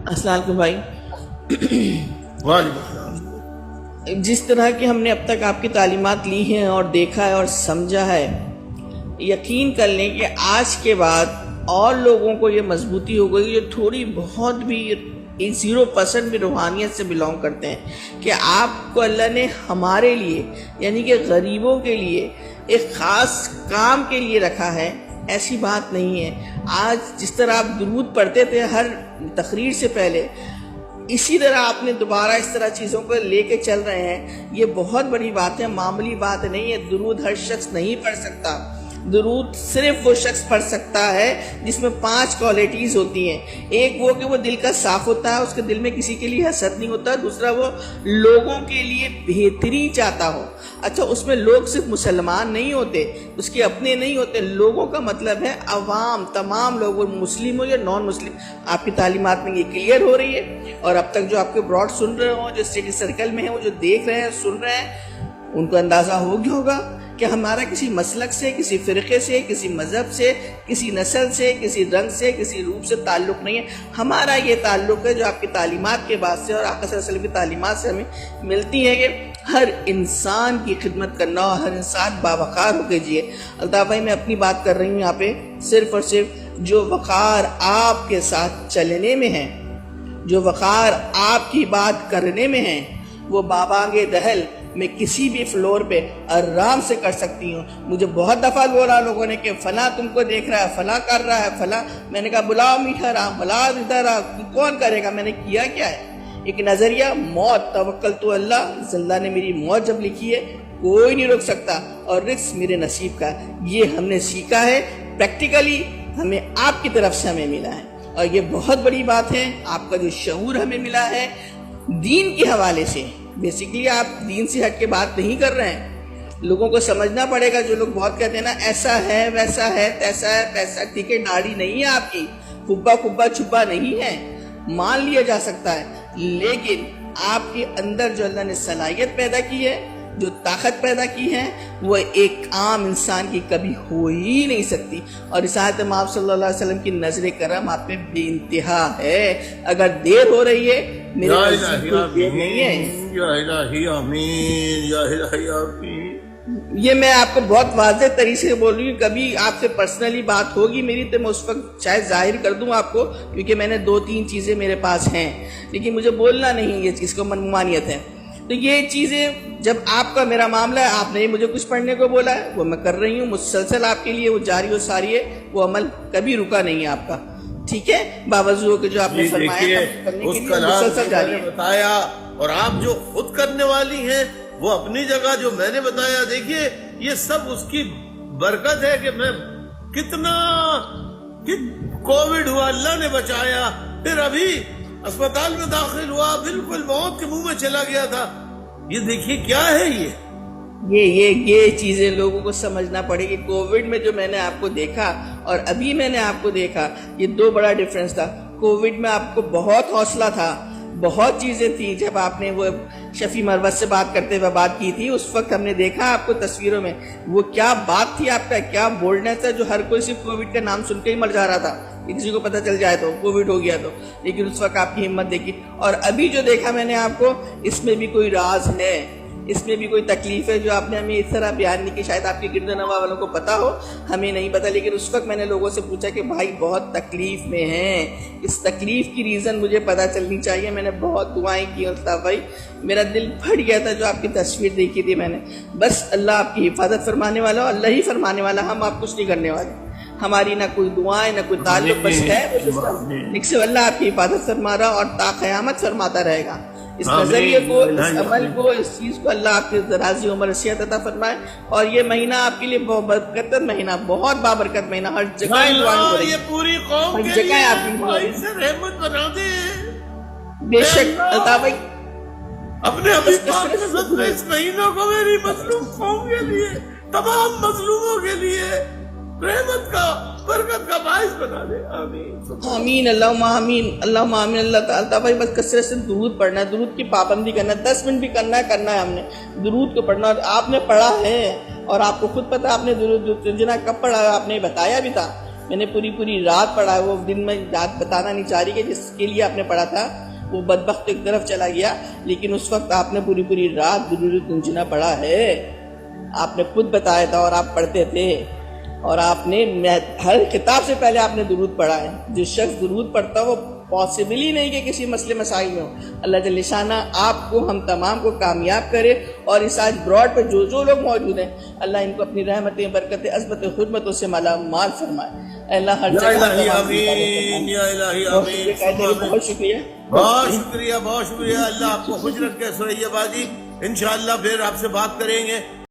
السلام علیکم بھائی. وعلیکم السلام. جس طرح کی ہم نے اب تک آپ کی تعلیمات لی ہیں اور دیکھا ہے اور سمجھا ہے، یقین کر لیں کہ آج کے بعد اور لوگوں کو یہ مضبوطی ہو گئی جو تھوڑی بہت بھی 0% بھی روحانیت سے بلانگ کرتے ہیں، کہ آپ کو اللہ نے ہمارے لیے یعنی کہ غریبوں کے لیے ایک خاص کام کے لیے رکھا ہے. ایسی بات نہیں ہے. آج جس طرح آپ درود پڑھتے تھے ہر تقریر سے پہلے، اسی طرح آپ نے دوبارہ اس طرح چیزوں کو لے کے چل رہے ہیں. یہ بہت بڑی بات ہے، معمولی بات نہیں ہے. درود ہر شخص نہیں پڑھ سکتا. درود صرف وہ شخص پڑھ سکتا ہے جس میں 5 کوالٹیز ہوتی ہیں. ایک وہ کہ وہ دل کا صاف ہوتا ہے، اس کے دل میں کسی کے لیے حسد نہیں ہوتا. دوسرا وہ لوگوں کے لیے بہتری چاہتا ہو. اچھا، اس میں لوگ صرف مسلمان نہیں ہوتے، اس کے اپنے نہیں ہوتے. لوگوں کا مطلب ہے عوام، تمام لوگ، مسلم ہو یا نان مسلم. آپ کی تعلیمات میں یہ کلیئر ہو رہی ہے. اور اب تک جو آپ کے براڈ سن رہے ہوں، جو اسٹڈی سرکل میں ہیں، وہ جو دیکھ رہے ہیں، سن رہے ہیں، ان کو اندازہ ہو گیا ہوگا کہ ہمارا کسی مسلک سے، کسی فرقے سے، کسی مذہب سے، کسی نسل سے، کسی رنگ سے، کسی روپ سے تعلق نہیں ہے. ہمارا یہ تعلق ہے جو آپ کی تعلیمات کے بعد سے اور آقا صلی اللہ علیہ وسلم کی تعلیمات سے ہمیں ملتی ہے، کہ ہر انسان کی خدمت کرنا اور ہر انسان باوقار ہو کے جیے. الطاف بھائی، میں اپنی بات کر رہی ہوں یہاں پہ صرف اور صرف جو وقار آپ کے ساتھ چلنے میں ہے، جو وقار آپ کی بات کرنے میں ہے، وہ بابانگے دہل میں کسی بھی فلور پہ آرام سے کر سکتی ہوں. مجھے بہت دفعہ بولا لوگوں نے کہ فلاں تم کو دیکھ رہا ہے، فلاں کر رہا ہے، فلاں. میں نے کہا بلاؤ میٹھا رہا، بلاؤ ادھر رہا، کون کرے گا؟ میں نے کیا کیا ہے؟ ایک نظریہ موت، توکلت اللہ، اللہ نے میری موت جب لکھی ہے کوئی نہیں روک سکتا، اور رزق میرے نصیب کا. یہ ہم نے سیکھا ہے پریکٹیکلی، ہمیں آپ کی طرف سے ہمیں ملا ہے. اور یہ بہت بڑی بات ہے، آپ کا جو شعور ہمیں ملا ہے دین کے حوالے سے. بیسیکلی آپ دین سے ہٹ کے بات نہیں کر رہے ہیں. لوگوں کو سمجھنا پڑے گا. جو لوگ بہت کہتے ہیں نا ایسا ہے، ویسا ہے، تیسا ہے، پیسا، ٹھیک ہے، داڑھی نہیں ہے آپ کی، کھبا چھپا نہیں ہے، مان لیا جا سکتا ہے. لیکن آپ کے اندر جو اللہ نے صلاحیت پیدا کی ہے، جو طاقت پیدا کی ہے، وہ ایک عام انسان کی کبھی ہو ہی نہیں سکتی. اور رسالت مآب صلی اللہ علیہ وسلم کی نظر کرم آپ پہ بے انتہا ہے. اگر دیر ہو رہی ہے، میرے نزدیک کوئی دیر نہیں ہے. یا الہی آمین، یا الہی آمین. یہ میں آپ کو بہت واضح طریقے سے بول رہی ہوں. کبھی آپ سے پرسنلی بات ہوگی میری تو میں اس وقت شاید ظاہر کر دوں آپ کو، کیونکہ میں نے 2-3 چیزیں میرے پاس ہیں، لیکن مجھے بولنا نہیں، یہ چیز کو منمانیت ہے. تو یہ چیزیں جب آپ کا میرا معاملہ ہے، آپ نے مجھے کچھ پڑھنے کو بولا ہے، وہ میں کر رہی ہوں مسلسل آپ کے لیے، وہ جاری و ساری ہے، وہ عمل کبھی رکا نہیں ہے آپ کا. ٹھیک ہے، باوجود کہ جو آپ نے فرمایا کرنے کے لیے مسلسل جاری ہے. بتایا، اور آپ جو خود کرنے والی ہیں وہ اپنی جگہ جو میں نے بتایا، دیکھیے یہ سب اس کی برکت ہے کہ میں کتنا کووڈ ہوا، اللہ نے بچایا. پھر ابھی اسپتال میں داخل ہوا، بالکل موت کے منہ میں چلا گیا تھا. یہ دیکھیے کیا ہے یہ چیزیں لوگوں کو سمجھنا پڑے گی. کووڈ میں جو میں نے آپ کو دیکھا اور ابھی میں نے آپ کو دیکھا، یہ 2 بڑا ڈیفرنس تھا. کووڈ میں آپ کو بہت حوصلہ تھا، بہت چیزیں تھیں. جب آپ نے وہ شفیع مروت سے بات کرتے ہوئے بات کی تھی، اس وقت ہم نے دیکھا آپ کو تصویروں میں، وہ کیا بات تھی آپ کا، کیا بولڈنس تھا، جو ہر کوئی صرف کووڈ کا نام سن کے ہی مر جا رہا تھا. کسی کو پتہ چل جائے تو کووڈ ہو گیا تو، لیکن اس وقت آپ کی ہمت دیکھی. اور ابھی جو دیکھا میں نے آپ کو، اس میں بھی کوئی راز ہے، اس میں بھی کوئی تکلیف ہے جو آپ نے ہمیں اس طرح بیان نہیں کی. شاید آپ کے گرد نواح والوں کو پتا ہو، ہمیں نہیں پتا. لیکن اس وقت میں نے لوگوں سے پوچھا کہ بھائی بہت تکلیف میں ہیں، اس تکلیف کی ریزن مجھے پتا چلنی چاہیے. میں نے بہت دعائیں کی الطاف بھائی، میرا دل پھٹ گیا تھا جو آپ کی تصویر دیکھی تھی میں نے. بس اللہ آپ کی حفاظت فرمانے والا، اللہ ہی فرمانے والا، ہم آپ کچھ نہیں کرنے والے. ہماری نہ کوئی دعائیں نہ کوئی تعلق، بس ہے اللہ آپ کی حفاظت فرما رہا اور تا قیامت فرماتا رہے گا. اس نظریے کو، اس عمل کو، اس چیز کو اللہ آپ کے دراز عمر صحت عطا فرمائے. اور یہ مہینہ آپ کے لیے بہت برکت مہینہ، بہت بابرکت مہینہ. ہر جگہ دعائیں ہو رہی ہیں، یہ پوری قوم ہر جگہ آپ کی رحمت بنا دے. بے شک الطاف بھائی، اپنے اس مہینوں کو میری مظلوم قوم کے لیے، تمام مظلوموں کے لیے رحمت کا، برکت کا باعث بنا دے. آمین آمین، اللہم آمین، اللہم آمین. اللہ تعالیٰ بھائی بس کثرت سے درود پڑھنا ہے، درود کی پابندی کرنا ہے. 10 منٹ بھی کرنا ہے ہم نے درود کو پڑھنا. آپ نے پڑھا ہے اور آپ کو خود پتا آپ نے درود جنا کب پڑھا ہے، آپ نے بتایا بھی تھا میں نے پوری رات پڑھا ہے، وہ دن میں رات بتانا نہیں چاہ رہی کہ جس کے لیے آپ نے پڑھا تھا وہ بدبخت ایک طرف چلا گیا، لیکن اس وقت آپ نے پوری رات درود گنجنا پڑھا ہے، آپ نے خود بتایا تھا اور آپ پڑھتے تھے، اور آپ نے ہر کتاب سے پہلے آپ نے درود پڑھا ہے۔ جو شخص درود پڑھتا وہ پاسبل ہی نہیں کہ کسی مسئلے مسائل میں ہو۔ اللہ جل شانہ آپ کو ہم تمام کو کامیاب کرے، اور اس آج براڈ پہ جو لوگ موجود ہیں اللہ ان کو اپنی رحمتیں، برکتیں، عظمتیں، خدمتوں سے مالا مال فرمائے۔ اللہ ہر یا جگہ الہی آمین، یا الہی آمین، بہت شکریہ، بہت شکریہ، اللہ آپ کو خوش رکھے سوریا باجی، انشاءاللہ پھر آپ سے بات کریں گے۔